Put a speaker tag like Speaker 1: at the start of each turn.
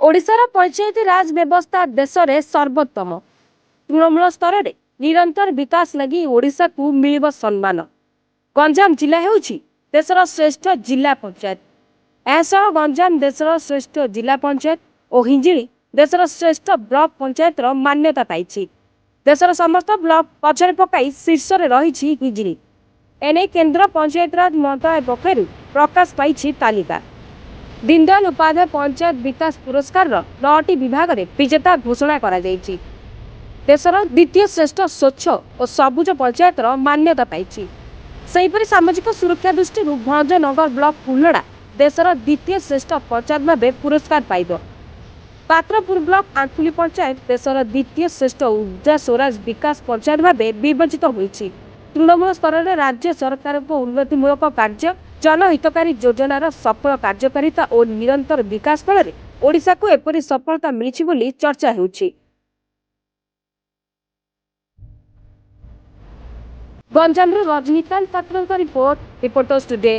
Speaker 1: ओडिशार पंचायती राज व्यवस्था देश में सर्वोत्तम। तृणमूल स्तर में निरंतर विकास लगी ओडिशा को मिलिब सम्मान। गंजाम जिला हेउछि देशर श्रेष्ठ जिला पंचायत। एसह गंजाम देशर श्रेष्ठ जिला पंचायत और हिंजिली देशर श्रेष्ठ ब्लॉक पंचायत मान्यता पाई। देशर समस्त ब्लॉक पछरे पकाई शीर्ष में रही हिंजिली। एने केंद्र पंचायत राज मंत्रालय पक्षर प्रकाश पाई तालिका। दीनदयाल उपाध्याय पंचायत विकास पुरस्कार 9टी विभाग में विजेता घोषणा करा जायछि। देशर द्वितीय श्रेष्ठ स्वच्छ और सबुज पंचायत मान्यता पाई। सेहीपरि सामाजिक सुरक्षा दृष्टि भंजनगर ब्लॉक कुल्लड़ा देशर द्वितीय श्रेष्ठ पंचायत भाव पुरस्कार पाइब। पात्रपुर ब्लॉक आंखुली पंचायत देशर द्वितीय श्रेष्ठ ऊर्जा स्वराज विकास पंचायत भाव विवेचित होइछि। तृणमूल स्तर में राज्य सरकार उन्नतिमूलक कार्य जनहितकारी योजनार सफल कार्यकारिता और निरंतर विकास फल ओडिशा को एपरी सफलता मिली बोली चर्चा हेउछि। गंजाम रजनीकांत पात्रक रिपोर्ट रिपोर्टर्स टुडे।